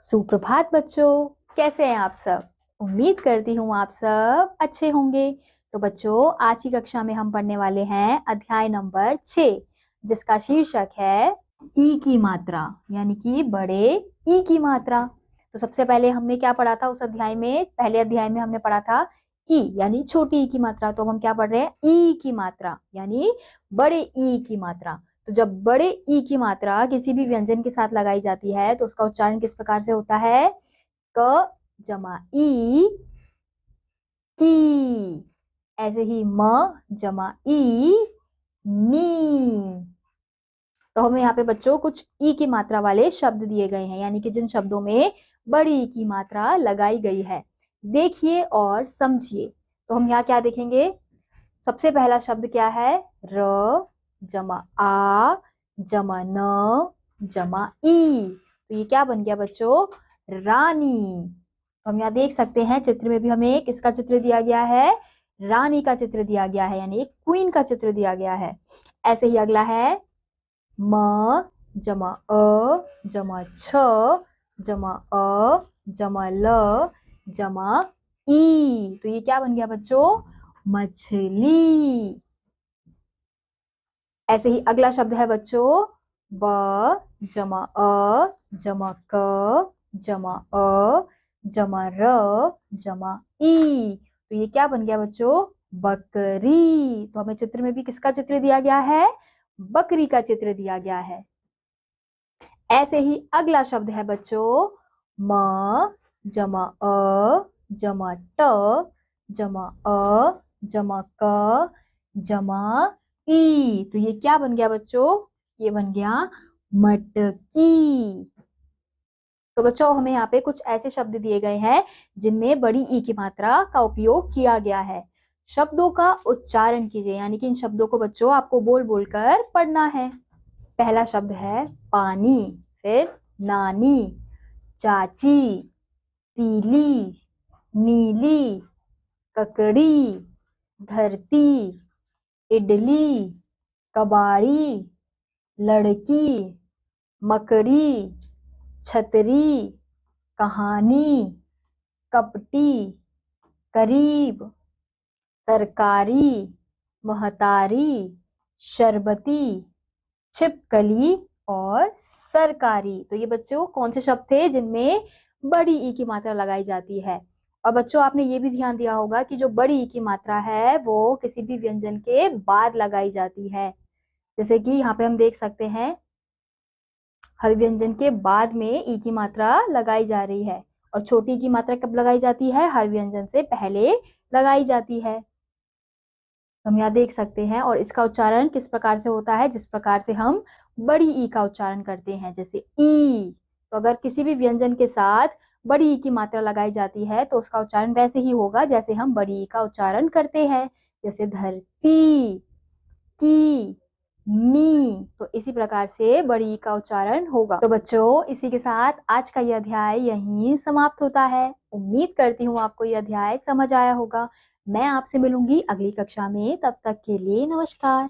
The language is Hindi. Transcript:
सुप्रभात बच्चों, कैसे हैं आप सब। उम्मीद करती हूँ आप सब अच्छे होंगे। तो बच्चों, आज की कक्षा में हम पढ़ने वाले हैं अध्याय नंबर 6, जिसका शीर्षक है ई की मात्रा, यानी कि बड़े ई की मात्रा। तो सबसे पहले हमने क्या पढ़ा था उस अध्याय में? पहले अध्याय में हमने पढ़ा था ई यानी छोटी ई की मात्रा। तो हम क्या पढ़ रहे हैं? ई की मात्रा यानी बड़े ई की मात्रा। तो जब बड़े ई की मात्रा किसी भी व्यंजन के साथ लगाई जाती है तो उसका उच्चारण किस प्रकार से होता है? क जमा ई की। ऐसे ही म जमा ई नी। तो हमें यहाँ पे बच्चों कुछ ई की मात्रा वाले शब्द दिए गए हैं, यानी कि जिन शब्दों में बड़ी ई की मात्रा लगाई गई है। देखिए और समझिए। तो हम यहाँ क्या देखेंगे? सबसे पहला शब्द क्या है? र जमा आ जमा न जमा ई। तो ये क्या बन गया बच्चों? रानी। तो हम यहाँ देख सकते हैं चित्र में भी हमें किसका चित्र दिया गया है? रानी का चित्र दिया गया है, यानी एक क्वीन का चित्र दिया गया है। ऐसे ही अगला है म जमा अ जमा छ जमा अ जमा ल जमा ई। तो ये क्या बन गया बच्चों? मछली। ऐसे ही अगला शब्द है बच्चों ब जमा अ जमा क जमा अ जमा र जमा ई। तो ये क्या बन गया बच्चों? बकरी। तो हमें चित्र में भी किसका चित्र दिया गया है? बकरी का चित्र दिया गया है। ऐसे ही अगला शब्द है बच्चों म जमा अ जमा ट जमा अ जमा क जमा ई। तो ये क्या बन गया बच्चों? ये बन गया मटकी। तो बच्चों, हमें यहाँ पे कुछ ऐसे शब्द दिए गए हैं जिनमें बड़ी ई की मात्रा का उपयोग किया गया है। शब्दों का उच्चारण कीजिए, यानी कि इन शब्दों को बच्चों आपको बोल बोलकर पढ़ना है। पहला शब्द है पानी, फिर नानी, चाची, पीली, नीली, ककड़ी, धरती, इडली, कबाड़ी, लड़की, मकड़ी, छतरी, कहानी, कपटी, करीब, तरकारी, महतारी, शरबती, छिपकली और सरकारी। तो ये बच्चों कौन से शब्द थे जिनमें बड़ी ई की मात्रा लगाई जाती है? और बच्चों, आपने ये भी ध्यान दिया होगा कि जो बड़ी ई की मात्रा है वो किसी भी व्यंजन के बाद लगाई जाती है। जैसे कि यहाँ पे हम देख सकते हैं हर व्यंजन के बाद में ई की मात्रा लगाई जा रही है, और छोटी ई की मात्रा कब लगाई जाती है? हर व्यंजन से पहले लगाई जाती है। हम यहाँ देख सकते हैं, और इसका उच्चारण किस प्रकार से होता है? जिस प्रकार से हम बड़ी ई का उच्चारण करते हैं, जैसे ई। तो अगर किसी भी व्यंजन के साथ बड़ी ई की मात्रा लगाई जाती है तो उसका उच्चारण वैसे ही होगा जैसे हम बड़ी ई का उच्चारण करते हैं, जैसे धरती, की, मी। तो इसी प्रकार से बड़ी ई का उच्चारण होगा। तो बच्चों, इसी के साथ आज का यह अध्याय यहीं समाप्त होता है। उम्मीद करती हूँ आपको यह अध्याय समझ आया होगा। मैं आपसे मिलूंगी अगली कक्षा में, तब तक के लिए नमस्कार।